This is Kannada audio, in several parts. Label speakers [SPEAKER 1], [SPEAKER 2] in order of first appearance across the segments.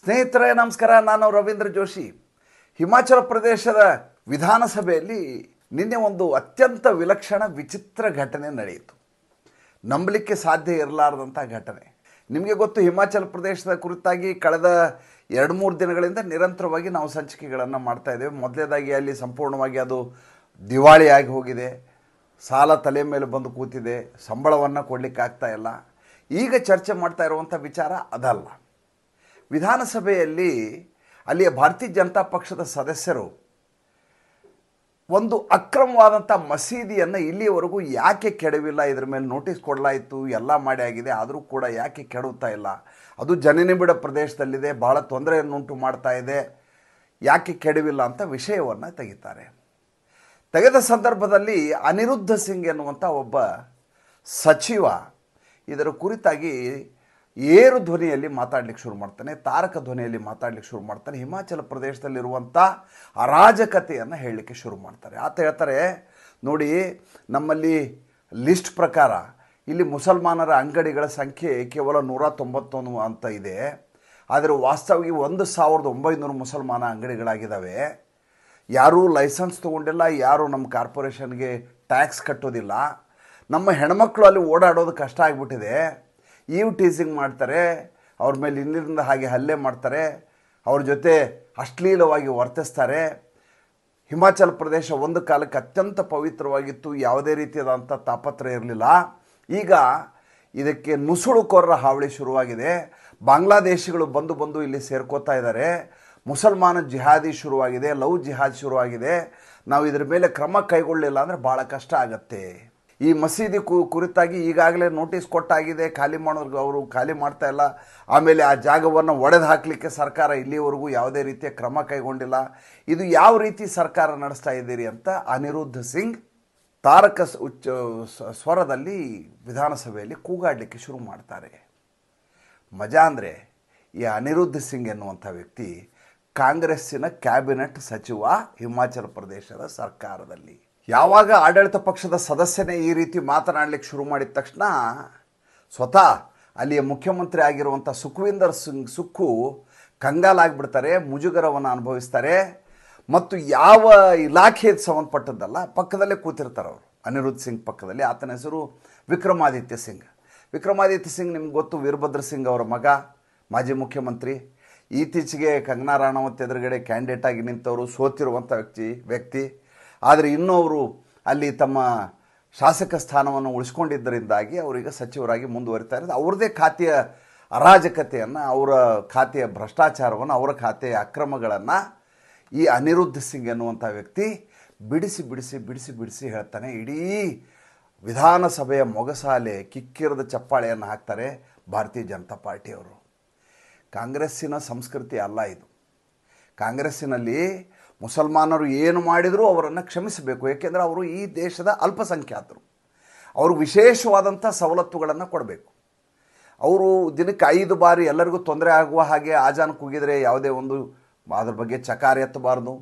[SPEAKER 1] ಸ್ನೇಹಿತರೆ ನಮಸ್ಕಾರ. ನಾನು ರವೀಂದ್ರ ಜೋಶಿ. ಹಿಮಾಚಲ ಪ್ರದೇಶದ ವಿಧಾನಸಭೆಯಲ್ಲಿ ನಿನ್ನೆ ಒಂದು ಅತ್ಯಂತ ವಿಲಕ್ಷಣ ವಿಚಿತ್ರ ಘಟನೆ ನಡೆಯಿತು. ನಂಬಲಿಕ್ಕೆ ಸಾಧ್ಯ ಇರಲಾರದಂಥ ಘಟನೆ. ನಿಮಗೆ ಗೊತ್ತು, ಹಿಮಾಚಲ ಪ್ರದೇಶದ ಕುರಿತಾಗಿ ಕಳೆದ 2-3 ದಿನಗಳಿಂದ ನಿರಂತರವಾಗಿ ನಾವು ಸಂಚಿಕೆಗಳನ್ನು ಮಾಡ್ತಾ ಇದ್ದೇವೆ. ಮೊದಲನೇದಾಗಿ ಅಲ್ಲಿ ಸಂಪೂರ್ಣವಾಗಿ ಅದು ದಿವಾಳಿಯಾಗಿ ಹೋಗಿದೆ, ಸಾಲ ತಲೆ ಮೇಲೆ ಬಂದು ಕೂತಿದೆ, ಸಂಬಳವನ್ನು ಕೊಡಲಿಕ್ಕೆ ಆಗ್ತಾ ಇಲ್ಲ. ಈಗ ಚರ್ಚೆ ಮಾಡ್ತಾ ಇರುವಂಥ ವಿಚಾರ ಅದಲ್ಲ. ವಿಧಾನಸಭೆಯಲ್ಲಿ ಅಲ್ಲಿಯ ಭಾರತೀಯ ಜನತಾ ಪಕ್ಷದ ಸದಸ್ಯರು ಒಂದು ಅಕ್ರಮವಾದಂಥ ಮಸೀದಿಯನ್ನು ಇಲ್ಲಿಯವರೆಗೂ ಯಾಕೆ ಕೆಡವಿಲ್ಲ, ಇದರ ಮೇಲೆ ನೋಟಿಸ್ ಕೊಡಲಾಯಿತು, ಎಲ್ಲ ಮಾಡಿ ಆಗಿದೆ, ಆದರೂ ಕೂಡ ಯಾಕೆ ಕೆಡವುತ್ತಾ ಇಲ್ಲ, ಅದು ಜನನಿಬಿಡ ಪ್ರದೇಶದಲ್ಲಿದೆ, ಬಹಳ ತೊಂದರೆಯನ್ನುಂಟು ಮಾಡ್ತಾ ಇದೆ, ಯಾಕೆ ಕೆಡವಿಲ್ಲ ಅಂತ ವಿಷಯವನ್ನು ತೆಗಿತಾರೆ. ತೆಗೆದ ಸಂದರ್ಭದಲ್ಲಿ ಅನಿರುದ್ಧ ಸಿಂಗ್ ಎನ್ನುವಂಥ ಒಬ್ಬ ಸಚಿವ ಇದರ ಕುರಿತಾಗಿ ಏರು ಧ್ವನಿಯಲ್ಲಿ ಮಾತಾಡಲಿಕ್ಕೆ ಶುರು ಮಾಡ್ತಾನೆ, ತಾರಕ ಧ್ವನಿಯಲ್ಲಿ ಮಾತಾಡಲಿಕ್ಕೆ ಶುರು ಮಾಡ್ತಾನೆ. ಹಿಮಾಚಲ ಪ್ರದೇಶದಲ್ಲಿರುವಂಥ ಅರಾಜಕತೆಯನ್ನು ಹೇಳಲಿಕ್ಕೆ ಶುರು ಮಾಡ್ತಾರೆ. ಆತ ಹೇಳ್ತಾರೆ, ನೋಡಿ, ನಮ್ಮಲ್ಲಿ ಲಿಸ್ಟ್ ಪ್ರಕಾರ ಇಲ್ಲಿ ಮುಸಲ್ಮಾನರ ಅಂಗಡಿಗಳ ಸಂಖ್ಯೆ ಕೇವಲ 191 ಅಂತ ಇದೆ. ಆದರೆ ವಾಸ್ತವವಾಗಿ 1900 ಮುಸಲ್ಮಾನ ಅಂಗಡಿಗಳಾಗಿದ್ದಾವೆ. ಯಾರೂ ಲೈಸೆನ್ಸ್ ತೊಗೊಂಡಿಲ್ಲ, ಯಾರೂ ನಮ್ಮ ಕಾರ್ಪೊರೇಷನ್ಗೆ ಟ್ಯಾಕ್ಸ್ ಕಟ್ಟೋದಿಲ್ಲ. ನಮ್ಮ ಹೆಣ್ಮಕ್ಳು ಅಲ್ಲಿ ಓಡಾಡೋದು ಕಷ್ಟ ಆಗಿಬಿಟ್ಟಿದೆ. ಈವ್ ಟೀಸಿಂಗ್ ಮಾಡ್ತಾರೆ, ಅವ್ರ ಮೇಲೆ ಇನ್ನಿಂದ ಹಾಗೆ ಹಲ್ಲೆ ಮಾಡ್ತಾರೆ, ಅವ್ರ ಜೊತೆ ಅಶ್ಲೀಲವಾಗಿ ವರ್ತಿಸ್ತಾರೆ. ಹಿಮಾಚಲ ಪ್ರದೇಶ ಒಂದು ಕಾಲಕ್ಕೆ ಅತ್ಯಂತ ಪವಿತ್ರವಾಗಿತ್ತು, ಯಾವುದೇ ರೀತಿಯಾದಂಥ ತಾಪತ್ರಯ ಇರಲಿಲ್ಲ. ಈಗ ಇದಕ್ಕೆ ನುಸುಳುಕೋರರ ಹಾವಳಿ ಶುರುವಾಗಿದೆ. ಬಾಂಗ್ಲಾದೇಶಿಗಳು ಬಂದು ಇಲ್ಲಿ ಸೇರ್ಕೋತಾ ಇದ್ದಾರೆ. ಮುಸಲ್ಮಾನ ಜಿಹಾದಿ ಶುರುವಾಗಿದೆ, ಲವ್ ಜಿಹಾದ್ ಶುರುವಾಗಿದೆ. ನಾವು ಇದರ ಮೇಲೆ ಕ್ರಮ ಕೈಗೊಳ್ಳಲಿಲ್ಲ ಅಂದರೆ ಭಾಳ ಕಷ್ಟ ಆಗತ್ತೆ. ಈ ಮಸೀದಿ ಕುರಿತಾಗಿ ಈಗಾಗಲೇ ನೋಟಿಸ್ ಕೊಟ್ಟಾಗಿದೆ, ಖಾಲಿ ಮಾಡೋರ್ಗೆ ಅವರು ಖಾಲಿ ಮಾಡ್ತಾ ಇಲ್ಲ. ಆಮೇಲೆ ಆ ಜಾಗವನ್ನು ಒಡೆದು ಹಾಕಲಿಕ್ಕೆ ಸರ್ಕಾರ ಇಲ್ಲಿವರೆಗೂ ಯಾವುದೇ ರೀತಿಯ ಕ್ರಮ ಕೈಗೊಂಡಿಲ್ಲ. ಇದು ಯಾವ ರೀತಿ ಸರ್ಕಾರ ನಡೆಸ್ತಾ ಇದ್ದೀರಿ ಅಂತ ಅನಿರುದ್ಧ ಸಿಂಗ್ ತಾರಕ ಸ್ವರದಲ್ಲಿ ವಿಧಾನಸಭೆಯಲ್ಲಿ ಕೂಗಾಡಲಿಕ್ಕೆ ಶುರು ಮಾಡ್ತಾರೆ. ಮಜಾ ಅಂದರೆ, ಈ ಅನಿರುದ್ಧ ಸಿಂಗ್ ಎನ್ನುವಂಥ ವ್ಯಕ್ತಿ ಕಾಂಗ್ರೆಸ್ಸಿನ ಕ್ಯಾಬಿನೆಟ್ ಸಚಿವ ಹಿಮಾಚಲ ಪ್ರದೇಶದ ಸರ್ಕಾರದಲ್ಲಿ. ಯಾವಾಗ ಆಡಳಿತ ಪಕ್ಷದ ಸದಸ್ಯನೇ ಈ ರೀತಿ ಮಾತನಾಡಲಿಕ್ಕೆ ಶುರು ಮಾಡಿದ ತಕ್ಷಣ ಸ್ವತಃ ಅಲ್ಲಿಯ ಮುಖ್ಯಮಂತ್ರಿ ಆಗಿರುವಂಥ ಸುಖ್ವಿಂದರ್ ಸಿಂಗ್ ಸುಕ್ಕು ಕಂಗಾಲಾಗಿಬಿಡ್ತಾರೆ, ಮುಜುಗರವನ್ನು ಅನುಭವಿಸ್ತಾರೆ. ಮತ್ತು ಯಾವ ಇಲಾಖೆಗೆ ಸಂಬಂಧಪಟ್ಟದ್ದಲ್ಲ, ಪಕ್ಕದಲ್ಲೇ ಕೂತಿರ್ತಾರೆ ಅವರು. ಅನಿರುದ್ಧ ಸಿಂಗ್ ಪಕ್ಕದಲ್ಲಿ ಆತನ ಹೆಸರು ವಿಕ್ರಮಾದಿತ್ಯ ಸಿಂಗ್. ವಿಕ್ರಮಾದಿತ್ಯ ಸಿಂಗ್ ನಿಮ್ಗೆ ಗೊತ್ತು, ವೀರಭದ್ರ ಸಿಂಗ್ ಅವರ ಮಗ, ಮಾಜಿ ಮುಖ್ಯಮಂತ್ರಿ. ಇತ್ತೀಚೆಗೆ ಕಂಗನಾ ರಾಣಾವತ್ ಎದುರುಗಡೆ ಕ್ಯಾಂಡಿಡೇಟ್ ಆಗಿ ನಿಂತವರು, ಸೋತಿರುವಂಥ ವ್ಯಕ್ತಿ. ಆದರೆ ಇನ್ನೂ ಅವರು ಅಲ್ಲಿ ತಮ್ಮ ಶಾಸಕ ಸ್ಥಾನವನ್ನು ಉಳಿಸ್ಕೊಂಡಿದ್ದರಿಂದಾಗಿ ಅವರೀಗ ಸಚಿವರಾಗಿ ಮುಂದುವರಿತಾ ಇರೋದು. ಅವ್ರದ್ದೇ ಖಾತೆಯ ಅರಾಜಕತೆಯನ್ನು, ಅವರ ಖಾತೆಯ ಭ್ರಷ್ಟಾಚಾರವನ್ನು, ಅವರ ಖಾತೆಯ ಅಕ್ರಮಗಳನ್ನು ಈ ಅನಿರುದ್ಧ ಸಿಂಗ್ ಎನ್ನುವಂಥ ವ್ಯಕ್ತಿ ಬಿಡಿಸಿ ಹೇಳ್ತಾನೆ. ಇಡೀ ವಿಧಾನಸಭೆಯ ಮೊಗಸಾಲೆ ಕಿಕ್ಕಿರದ ಚಪ್ಪಾಳೆಯನ್ನು ಹಾಕ್ತಾರೆ ಭಾರತೀಯ ಜನತಾ ಪಾರ್ಟಿಯವರು. ಕಾಂಗ್ರೆಸ್ಸಿನ ಸಂಸ್ಕೃತಿ ಅಲ್ಲ ಇದು. ಕಾಂಗ್ರೆಸ್ಸಿನಲ್ಲಿ ಮುಸಲ್ಮಾನರು ಏನು ಮಾಡಿದರೂ ಅವರನ್ನು ಕ್ಷಮಿಸಬೇಕು, ಏಕೆಂದರೆ ಅವರು ಈ ದೇಶದ ಅಲ್ಪಸಂಖ್ಯಾತರು. ಅವರು ವಿಶೇಷವಾದಂಥ ಸವಲತ್ತುಗಳನ್ನು ಕೊಡಬೇಕು. ಅವರು ದಿನಕ್ಕೆ 5 ಬಾರಿ ಎಲ್ಲರಿಗೂ ತೊಂದರೆ ಆಗುವ ಹಾಗೆ ಆಜಾನ್ ಕೂಗಿದರೆ ಯಾವುದೇ ಒಂದು ಅದ್ರ ಬಗ್ಗೆ ಚಕಾರ ಎತ್ತಬಾರ್ದು.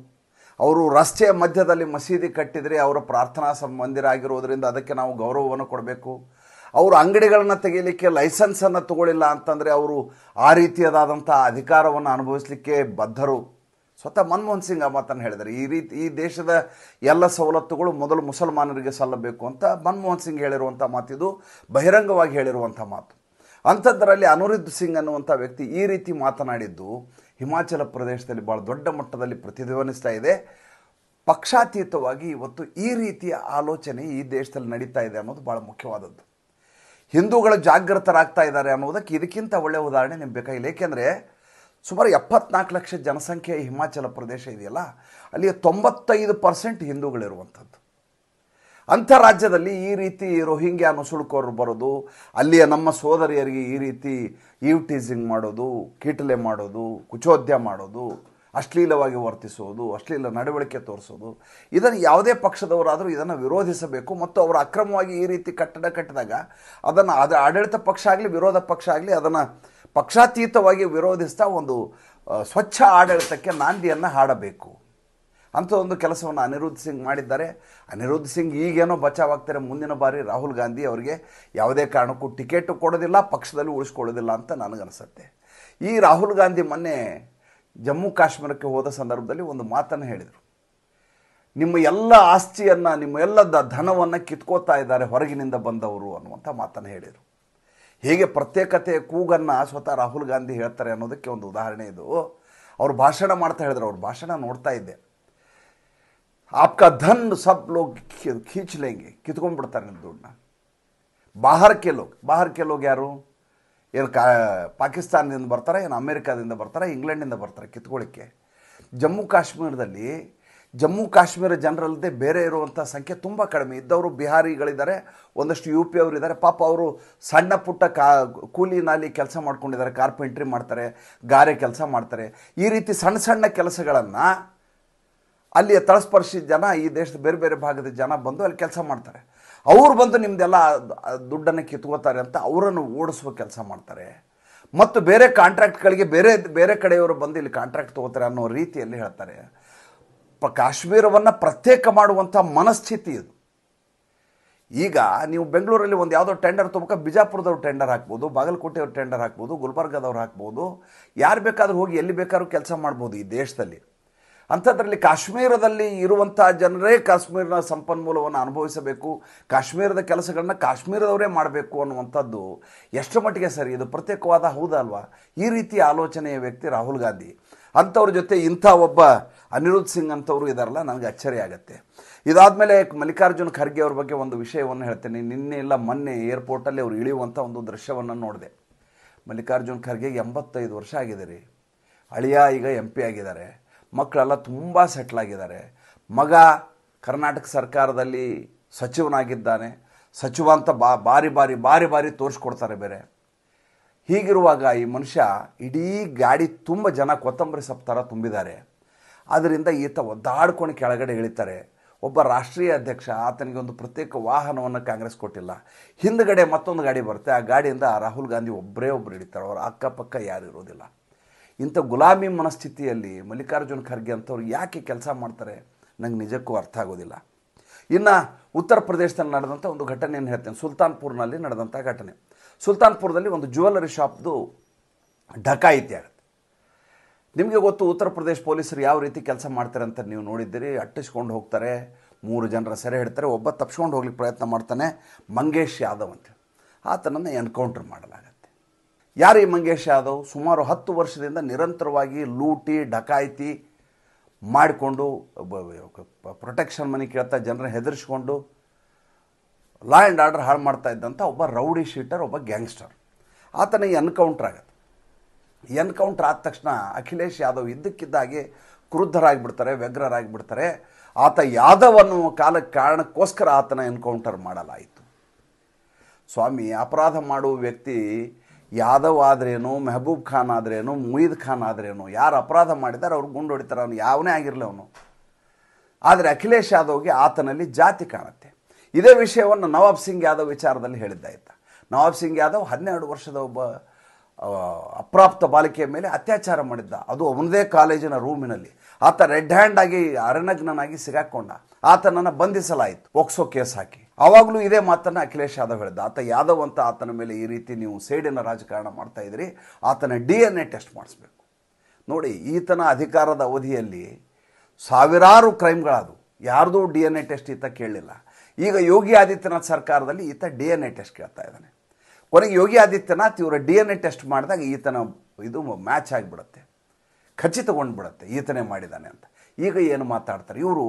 [SPEAKER 1] ಅವರು ರಸ್ತೆಯ ಮಧ್ಯದಲ್ಲಿ ಮಸೀದಿ ಕಟ್ಟಿದರೆ ಅವರ ಪ್ರಾರ್ಥನಾ ಮಂದಿರ ಆಗಿರೋದರಿಂದ ಅದಕ್ಕೆ ನಾವು ಗೌರವವನ್ನು ಕೊಡಬೇಕು. ಅವರು ಅಂಗಡಿಗಳನ್ನು ತೆಗೆಯಲಿಕ್ಕೆ ಲೈಸೆನ್ಸನ್ನು ತಗೊಳ್ಳಿಲ್ಲ ಅಂತಂದರೆ ಅವರು ಆ ರೀತಿಯಾದಂಥ ಅಧಿಕಾರವನ್ನು ಅನುಭವಿಸಲಿಕ್ಕೆ ಬದ್ಧರು. ಸ್ವತಃ ಮನಮೋಹನ್ ಸಿಂಗ್ ಆ ಮಾತನ್ನು ಹೇಳಿದ್ದಾರೆ. ಈ ದೇಶದ ಎಲ್ಲ ಸವಲತ್ತುಗಳು ಮೊದಲು ಮುಸಲ್ಮಾನರಿಗೆ ಸಲ್ಲಬೇಕು ಅಂತ ಮನಮೋಹನ್ ಸಿಂಗ್ ಹೇಳಿರುವಂಥ ಮಾತಿದು, ಬಹಿರಂಗವಾಗಿ ಹೇಳಿರುವಂಥ ಮಾತು. ಅಂಥದ್ದರಲ್ಲಿ ಅನಿರುದ್ಧ ಸಿಂಗ್ ಅನ್ನುವಂಥ ವ್ಯಕ್ತಿ ಈ ರೀತಿ ಮಾತನಾಡಿದ್ದು ಹಿಮಾಚಲ ಪ್ರದೇಶದಲ್ಲಿ ಭಾಳ ದೊಡ್ಡ ಮಟ್ಟದಲ್ಲಿ ಪ್ರತಿಧ್ವನಿಸ್ತಾ ಇದೆ. ಪಕ್ಷಾತೀತವಾಗಿ ಇವತ್ತು ಈ ರೀತಿಯ ಆಲೋಚನೆ ಈ ದೇಶದಲ್ಲಿ ನಡೀತಾ ಇದೆ ಅನ್ನೋದು ಭಾಳ ಮುಖ್ಯವಾದದ್ದು. ಹಿಂದೂಗಳು ಜಾಗೃತರಾಗ್ತಾ ಇದ್ದಾರೆ ಅನ್ನೋದಕ್ಕೆ ಇದಕ್ಕಿಂತ ಒಳ್ಳೆಯ ಉದಾಹರಣೆ ನಿಮ್ಗೆ ಬೇಕಾಗಿಲ್ಲ. ಏಕೆಂದರೆ ಸುಮಾರು 74 ಲಕ್ಷ ಜನಸಂಖ್ಯೆ ಹಿಮಾಚಲ ಪ್ರದೇಶ ಇದೆಯಲ್ಲ, ಅಲ್ಲಿಯ 95% ಹಿಂದೂಗಳಿರುವಂಥದ್ದು. ಅಂಥ ರಾಜ್ಯದಲ್ಲಿ ಈ ರೀತಿ ರೋಹಿಂಗ್ಯಾ ನುಸುಳುಕೋರು ಬರೋದು, ಅಲ್ಲಿಯ ನಮ್ಮ ಸೋದರಿಯರಿಗೆ ಈ ರೀತಿ ಈವ್ ಟೀಸಿಂಗ್ ಮಾಡೋದು, ಕೀಟಲೆ ಮಾಡೋದು, ಕುಚೋದ್ಯ ಮಾಡೋದು, ಅಶ್ಲೀಲವಾಗಿ ವರ್ತಿಸೋದು, ಅಶ್ಲೀಲ ನಡವಳಿಕೆ ತೋರಿಸೋದು, ಇದನ್ನು ಯಾವುದೇ ಪಕ್ಷದವರಾದರೂ ಇದನ್ನು ವಿರೋಧಿಸಬೇಕು. ಮತ್ತು ಅವರು ಅಕ್ರಮವಾಗಿ ಈ ರೀತಿ ಕಟ್ಟಡ ಕಟ್ಟಿದಾಗ ಅದನ್ನು ಆಡಳಿತ ಪಕ್ಷ ಆಗಲಿ ವಿರೋಧ ಪಕ್ಷ ಆಗಲಿ ಅದನ್ನು ಪಕ್ಷಾತೀತವಾಗಿ ವಿರೋಧಿಸ್ತಾ ಒಂದು ಸ್ವಚ್ಛ ಆಡಳಿತಕ್ಕೆ ನಾಂದಿಯನ್ನು ಹಾಡಬೇಕು ಅಂತ ಒಂದು ಕೆಲಸವನ್ನು ಅನಿರುದ್ಧ ಸಿಂಗ್ ಮಾಡಿದ್ದಾರೆ. ಅನಿರುದ್ಧ ಸಿಂಗ್ ಈಗೇನೋ ಬಚಾವಾಗ್ತಾರೆ, ಮುಂದಿನ ಬಾರಿ ರಾಹುಲ್ ಗಾಂಧಿ ಅವರಿಗೆ ಯಾವುದೇ ಕಾರಣಕ್ಕೂ ಟಿಕೆಟು ಕೊಡೋದಿಲ್ಲ, ಪಕ್ಷದಲ್ಲಿ ಉಳಿಸ್ಕೊಳ್ಳೋದಿಲ್ಲ ಅಂತ ನನಗನ್ಸುತ್ತೆ. ಈ ರಾಹುಲ್ ಗಾಂಧಿ ಮೊನ್ನೆ ಜಮ್ಮು ಕಾಶ್ಮೀರಕ್ಕೆ ಹೋದ ಸಂದರ್ಭದಲ್ಲಿ ಒಂದು ಮಾತನ್ನು ಹೇಳಿದರು. ನಿಮ್ಮ ಎಲ್ಲ ಆಸ್ತಿಯನ್ನು, ನಿಮ್ಮ ಎಲ್ಲ ಧನವನ್ನು ಕಿತ್ಕೋತಾ ಇದ್ದಾರೆ ಹೊರಗಿನಿಂದ ಬಂದವರು ಅನ್ನುವಂಥ ಮಾತನ್ನು ಹೇಳಿದರು. ಹೇಗೆ ಪ್ರತ್ಯೇಕತೆಯ ಕೂಗನ್ನು ಸ್ವತಃ ರಾಹುಲ್ ಗಾಂಧಿ ಹೇಳ್ತಾರೆ ಅನ್ನೋದಕ್ಕೆ ಒಂದು ಉದಾಹರಣೆ ಇದು. ಅವರು ಭಾಷಣ ಮಾಡ್ತಾ ಹೇಳಿದ್ರು, ಅವ್ರ ಭಾಷಣ ನೋಡ್ತಾ ಇದ್ದೆ. ಆಪ್ಕಾ ಧನ್ ಸಬ್ ಲೋಗ್ ಖೀಚ್ ಲೇಂಗೆ, ಕಿತ್ಕೊಂಡ್ಬಿಡ್ತಾರೆ ನಿಮ್ಮ ದುಡ್ಡನ್ನ. ಬಾಹರ್ ಕೆ ಲೋಗ್ ಯಾರು? ಏನು ಪಾಕಿಸ್ತಾನದಿಂದ ಬರ್ತಾರೆ, ಏನು ಅಮೇರಿಕಾದಿಂದ ಬರ್ತಾರೆ, ಇಂಗ್ಲೆಂಡಿಂದ ಬರ್ತಾರೆ ಕಿತ್ಕೊಳ್ಳಿಕ್ಕೆ. ಜಮ್ಮು ಕಾಶ್ಮೀರ ಜನರಲ್ಲದೆ ಬೇರೆ ಇರುವಂಥ ಸಂಖ್ಯೆ ತುಂಬ ಕಡಿಮೆ. ಇದ್ದವರು ಬಿಹಾರಿಗಳಿದ್ದಾರೆ, ಒಂದಷ್ಟು ಯು ಪಿ ಅವರಿದ್ದಾರೆ. ಪಾಪ ಅವರು ಸಣ್ಣ ಪುಟ್ಟ ಕೂಲಿ ನಾಲಿ ಕೆಲಸ ಮಾಡ್ಕೊಂಡಿದ್ದಾರೆ, ಕಾರ್ಪೆಂಟ್ರಿ ಮಾಡ್ತಾರೆ, ಗಾರೆ ಕೆಲಸ ಮಾಡ್ತಾರೆ. ಈ ರೀತಿ ಸಣ್ಣ ಸಣ್ಣ ಕೆಲಸಗಳನ್ನು ಅಲ್ಲಿಯ ತಳಸ್ಪರ್ಶಿ ಜನ, ಈ ದೇಶದ ಬೇರೆ ಬೇರೆ ಭಾಗದ ಜನ ಬಂದು ಅಲ್ಲಿ ಕೆಲಸ ಮಾಡ್ತಾರೆ. ಅವ್ರು ಬಂದು ನಿಮ್ಮದೆಲ್ಲ ದುಡ್ಡನ್ನು ಕಿತ್ಕೋತಾರೆ ಅಂತ ಅವರನ್ನು ಓಡಿಸುವ ಕೆಲಸ ಮಾಡ್ತಾರೆ. ಮತ್ತು ಬೇರೆ ಕಾಂಟ್ರಾಕ್ಟ್ಗಳಿಗೆ ಬೇರೆ ಕಡೆಯವರು ಬಂದು ಇಲ್ಲಿ ಕಾಂಟ್ರಾಕ್ಟ್ ತೊಗೋತಾರೆ ಅನ್ನೋ ರೀತಿಯಲ್ಲಿ ಹೇಳ್ತಾರೆ. ಕಾಶ್ಮೀರವನ್ನು ಪ್ರತ್ಯೇಕ ಮಾಡುವಂಥ ಮನಸ್ಥಿತಿ ಇದು. ಈಗ ನೀವು ಬೆಂಗಳೂರಲ್ಲಿ ಒಂದು ಯಾವುದೋ ಟೆಂಡರ್ ತೊಗೋಬೇಕು, ಬಿಜಾಪುರದವ್ರು ಟೆಂಡರ್ ಹಾಕ್ಬೋದು, ಬಾಗಲಕೋಟೆಯವ್ರು ಟೆಂಡರ್ ಹಾಕ್ಬೋದು, ಗುಲ್ಬರ್ಗದವ್ರು ಹಾಕ್ಬೋದು, ಯಾರು ಬೇಕಾದ್ರೂ ಹೋಗಿ ಎಲ್ಲಿ ಬೇಕಾದ್ರೂ ಕೆಲಸ ಮಾಡ್ಬೋದು ಈ ದೇಶದಲ್ಲಿ. ಅಂಥದ್ರಲ್ಲಿ ಕಾಶ್ಮೀರದಲ್ಲಿ ಇರುವಂಥ ಜನರೇ ಕಾಶ್ಮೀರದ ಸಂಪನ್ಮೂಲವನ್ನು ಅನುಭವಿಸಬೇಕು, ಕಾಶ್ಮೀರದ ಕೆಲಸಗಳನ್ನ ಕಾಶ್ಮೀರದವರೇ ಮಾಡಬೇಕು ಅನ್ನುವಂಥದ್ದು ಎಷ್ಟು ಮಟ್ಟಿಗೆ ಸರಿ? ಇದು ಪ್ರತ್ಯೇಕವಾದ ಹೌದಲ್ವಾ? ಈ ರೀತಿಯ ಆಲೋಚನೆಯ ವ್ಯಕ್ತಿ ರಾಹುಲ್ ಗಾಂಧಿ. ಅಂಥವ್ರ ಜೊತೆ ಇಂಥ ಒಬ್ಬ ಅನಿರುದ್ಧ್ ಸಿಂಗ್ ಅಂಥವರು ಇದಾರಲ್ಲ, ನನಗೆ ಅಚ್ಚರಿ ಆಗುತ್ತೆ. ಇದಾದಮೇಲೆ ಮಲ್ಲಿಕಾರ್ಜುನ್ ಖರ್ಗೆ ಅವ್ರ ಬಗ್ಗೆ ಒಂದು ವಿಷಯವನ್ನು ಹೇಳ್ತೇನೆ. ನಿನ್ನೆ ಇಲ್ಲ ಮೊನ್ನೆ ಏರ್ಪೋರ್ಟಲ್ಲಿ ಅವರು ಇಳಿಯುವಂಥ ಒಂದು ದೃಶ್ಯವನ್ನು ನೋಡಿದೆ. ಮಲ್ಲಿಕಾರ್ಜುನ್ ಖರ್ಗೆಗೆ 85 ವರ್ಷ ಆಗಿದೆ ರೀ. ಅಳಿಯ ಈಗ MP ಆಗಿದ್ದಾರೆ, ಮಕ್ಕಳೆಲ್ಲ ತುಂಬ ಸೆಟ್ಲಾಗಿದ್ದಾರೆ. ಮಗ ಕರ್ನಾಟಕ ಸರ್ಕಾರದಲ್ಲಿ ಸಚಿವನಾಗಿದ್ದಾನೆ. ಸಚಿವ ಅಂತ ಬಾರಿ ತೋರಿಸ್ಕೊಡ್ತಾರೆ ಬೇರೆ. ಹೀಗಿರುವಾಗ ಈ ಮನುಷ್ಯ ಇಡೀ ಗಾಡಿ ತುಂಬ ಜನ ಕೊತ್ತಂಬರಿ ಸೊಪ್ಪು ಥರ ತುಂಬಿದ್ದಾರೆ. ಆದ್ದರಿಂದ ಈತ ಒದ್ದಾಡ್ಕೊಂಡು ಕೆಳಗಡೆ ಇಳಿತಾರೆ. ಒಬ್ಬ ರಾಷ್ಟ್ರೀಯ ಅಧ್ಯಕ್ಷ, ಆತನಿಗೆ ಒಂದು ಪ್ರತ್ಯೇಕ ವಾಹನವನ್ನು ಕಾಂಗ್ರೆಸ್ ಕೊಟ್ಟಿಲ್ಲ. ಹಿಂದುಗಡೆ ಮತ್ತೊಂದು ಗಾಡಿ ಬರುತ್ತೆ, ಆ ಗಾಡಿಯಿಂದ ರಾಹುಲ್ ಗಾಂಧಿ ಒಬ್ಬರೇ ಇಳಿತಾರೆ. ಅವರ ಅಕ್ಕಪಕ್ಕ ಯಾರು ಇರೋದಿಲ್ಲ. ಇಂಥ ಗುಲಾಮಿ ಮನಸ್ಥಿತಿಯಲ್ಲಿ ಮಲ್ಲಿಕಾರ್ಜುನ್ ಖರ್ಗೆ ಅಂಥವ್ರು ಯಾಕೆ ಕೆಲಸ ಮಾಡ್ತಾರೆ ನಂಗೆ ನಿಜಕ್ಕೂ ಅರ್ಥ ಆಗೋದಿಲ್ಲ. ಇನ್ನು ಉತ್ತರ ಪ್ರದೇಶದಲ್ಲಿ ನಡೆದಂಥ ಒಂದು ಘಟನೆಯನ್ನು ಹೇಳ್ತೇನೆ. ಸುಲ್ತಾನ್ಪುರ್ನಲ್ಲಿ ನಡೆದಂಥ ಘಟನೆ. ಸುಲ್ತಾನ್ಪುರದಲ್ಲಿ ಒಂದು ಜ್ಯುವೆಲ್ಲರಿ ಶಾಪ್ದು ಡಕಾಯಿತಿ ಆಗುತ್ತೆ. ನಿಮಗೆ ಗೊತ್ತು ಉತ್ತರ ಪ್ರದೇಶ ಪೊಲೀಸರು ಯಾವ ರೀತಿ ಕೆಲಸ ಮಾಡ್ತಾರೆ ಅಂತ ನೀವು ನೋಡಿದ್ದೀರಿ. ಅಟ್ಟಿಸ್ಕೊಂಡು ಹೋಗ್ತಾರೆ, 3 ಜನರ ಸೆರೆ ಹಿಡ್ತಾರೆ, ಒಬ್ಬ ತಪ್ಪಿಸ್ಕೊಂಡು ಹೋಗ್ಲಿಕ್ಕೆ ಪ್ರಯತ್ನ ಮಾಡ್ತಾನೆ, ಮಂಗೇಶ್ ಯಾದವ್ ಅಂತ. ಆತನನ್ನು ಎನ್ಕೌಂಟರ್ ಮಾಡಲಾಗುತ್ತೆ. ಯಾರು ಈ ಮಂಗೇಶ್ ಯಾದವ್? ಸುಮಾರು 10 ವರ್ಷದಿಂದ ನಿರಂತರವಾಗಿ ಲೂಟಿ ಡಕಾಯಿತಿ ಮಾಡಿಕೊಂಡು ಪ್ರೊಟೆಕ್ಷನ್ ಮನಿ ಕೇಳ್ತಾ ಜನರನ್ನ ಹೆದರಿಸ್ಕೊಂಡು ಲಾ ಆ್ಯಂಡ್ ಆರ್ಡರ್ ಹಾಳು ಮಾಡ್ತಾ ಇದ್ದಂಥ ಒಬ್ಬ ರೌಡಿ ಶೀಟರ್, ಒಬ್ಬ ಗ್ಯಾಂಗ್ಸ್ಟರ್. ಆತನ ಎನ್ಕೌಂಟರ್ ಆಗುತ್ತೆ. ಎನ್ಕೌಂಟರ್ ಆದ ತಕ್ಷಣ ಅಖಿಲೇಶ್ ಯಾದವ್ ಇದ್ದಕ್ಕಿದ್ದಾಗೆ ಕ್ರುದ್ಧರಾಗಿಬಿಡ್ತಾರೆ, ವ್ಯಗ್ರರಾಗಿಬಿಡ್ತಾರೆ. ಆತ ಯಾದವ್ ಅನ್ನುವ ಕಾರಣಕ್ಕೋಸ್ಕರ ಆತನ ಎನ್ಕೌಂಟರ್ ಮಾಡಲಾಯಿತು. ಸ್ವಾಮಿ, ಅಪರಾಧ ಮಾಡುವ ವ್ಯಕ್ತಿ ಯಾದವ್ ಆದ್ರೇನು, ಮೆಹಬೂಬ್ ಖಾನ್ ಆದ್ರೇನು, ಮುಯಿದ್ ಖಾನ್ ಆದ್ರೇನು, ಯಾರು ಅಪರಾಧ ಮಾಡಿದ್ದಾರೆ ಅವ್ರು ಗುಂಡು ಹೊಡಿತಾರೆ, ಅವನು ಯಾವನೇ ಆಗಿರಲಿ ಅವನು. ಆದರೆ ಅಖಿಲೇಶ್ ಯಾದವ್ಗೆ ಆತನಲ್ಲಿ ಜಾತಿ ಕಾಣುತ್ತೆ. ಇದೇ ವಿಷಯವನ್ನು ನವಾಬ್ ಸಿಂಗ್ ಯಾದವ್ ವಿಚಾರದಲ್ಲಿ ಹೇಳಿದ್ದಾಯ್ತ. ನವಾಬ್ ಸಿಂಗ್ ಯಾದವ್ 12 ವರ್ಷದ ಒಬ್ಬ ಅಪ್ರಾಪ್ತ ಬಾಲಿಕೆಯ ಮೇಲೆ ಅತ್ಯಾಚಾರ ಮಾಡಿದ್ದ. ಅದು ಅವನದೇ ಕಾಲೇಜಿನ ರೂಮಿನಲ್ಲಿ. ಆತ ರೆಡ್ ಹ್ಯಾಂಡ್ ಆಗಿ ಅರೆನಗ್ನನಾಗಿ ಸಿಗಾಕೊಂಡ. ಆತನನ್ನು ಬಂಧಿಸಲಾಯಿತು, ಪೋಕ್ಸೋ ಕೇಸ್ ಹಾಕಿ. ಆವಾಗಲೂ ಇದೇ ಮಾತನ್ನು ಅಖಿಲೇಶ್ ಯಾದವ್ ಹೇಳಿದ್ದ. ಆತ ಯಾದವ್ ಅಂತ ಆತನ ಮೇಲೆ ಈ ರೀತಿ ನೀವು ಸೇಡಿನ ರಾಜಕಾರಣ ಮಾಡ್ತಾ ಇದ್ರಿ, ಆತನ DNA ಟೆಸ್ಟ್ ಮಾಡಿಸ್ಬೇಕು. ನೋಡಿ, ಈತನ ಅಧಿಕಾರದ ಅವಧಿಯಲ್ಲಿ ಸಾವಿರಾರು ಕ್ರೈಮ್ಗಳಾದವು. ಯಾರ್ದು DNA ಟೆಸ್ಟ್ ಈತ ಕೇಳಲಿಲ್ಲ. ಈಗ ಯೋಗಿ ಆದಿತ್ಯನಾಥ್ ಸರ್ಕಾರದಲ್ಲಿ ಈತ DNA ಟೆಸ್ಟ್ ಕೇಳ್ತಾ ಇದ್ದಾನೆ. ಕೊನೆಗೆ ಯೋಗಿ ಆದಿತ್ಯನಾಥ್ ಇವರ DNA ಟೆಸ್ಟ್ ಮಾಡಿದಾಗ ಈತನ ಇದು ಮ್ಯಾಚ್ ಆಗಿಬಿಡುತ್ತೆ, ಖಚಿತಗೊಂಡ್ಬಿಡುತ್ತೆ ಈತನೇ ಮಾಡಿದ್ದಾನೆ ಅಂತ. ಈಗ ಏನು ಮಾತಾಡ್ತಾರೆ ಇವರು?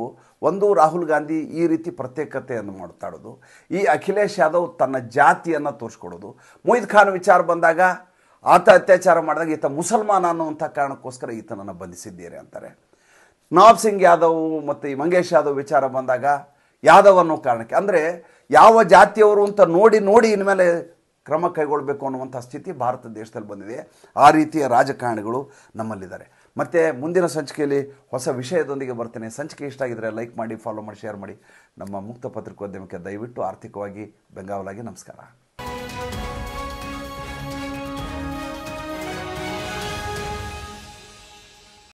[SPEAKER 1] ಒಂದು ರಾಹುಲ್ ಗಾಂಧಿ ಈ ರೀತಿ ಪ್ರತ್ಯೇಕತೆಯನ್ನು ಮಾತಾಡೋದು, ಈ ಅಖಿಲೇಶ್ ಯಾದವ್ ತನ್ನ ಜಾತಿಯನ್ನು ತೋರಿಸ್ಕೊಡೋದು. ಮೊಯ್ದ್ ಖಾನ್ ವಿಚಾರ ಬಂದಾಗ ಆತ ಅತ್ಯಾಚಾರ ಮಾಡಿದಾಗ ಈತ ಮುಸಲ್ಮಾನ ಅನ್ನುವಂಥ ಕಾರಣಕ್ಕೋಸ್ಕರ ಈತನನ್ನು ಬಂಧಿಸಿದ್ದೀರಿ ಅಂತಾರೆ. ನವಾಬ್ ಸಿಂಗ್ ಯಾದವ್ ಮತ್ತು ಈ ಮಂಗೇಶ್ ಯಾದವ್ ವಿಚಾರ ಬಂದಾಗ ಯಾದವ್ ಅನ್ನೋ ಕಾರಣಕ್ಕೆ, ಅಂದರೆ ಯಾವ ಜಾತಿಯವರು ಅಂತ ನೋಡಿ ಇನ್ಮೇಲೆ ಕ್ರಮ ಕೈಗೊಳ್ಳಬೇಕು ಅನ್ನುವಂಥ ಸ್ಥಿತಿ ಭಾರತ ದೇಶದಲ್ಲಿ ಬಂದಿದೆ. ಆ ರೀತಿಯ ರಾಜಕಾರಣಿಗಳು ನಮ್ಮಲ್ಲಿದ್ದಾರೆ. ಮತ್ತು ಮುಂದಿನ ಸಂಚಿಕೆಯಲ್ಲಿ ಹೊಸ ವಿಷಯದೊಂದಿಗೆ ಬರ್ತೇನೆ. ಸಂಚಿಕೆ ಇಷ್ಟ ಆಗಿದ್ದರೆ ಲೈಕ್ ಮಾಡಿ, ಫಾಲೋ ಮಾಡಿ, ಶೇರ್ ಮಾಡಿ. ನಮ್ಮ ಮುಕ್ತ ಪತ್ರಿಕೋದ್ಯಮಕ್ಕೆ ದಯವಿಟ್ಟು ಆರ್ಥಿಕವಾಗಿ ಬೆಂಗಾವಲಾಗಿ. ನಮಸ್ಕಾರ.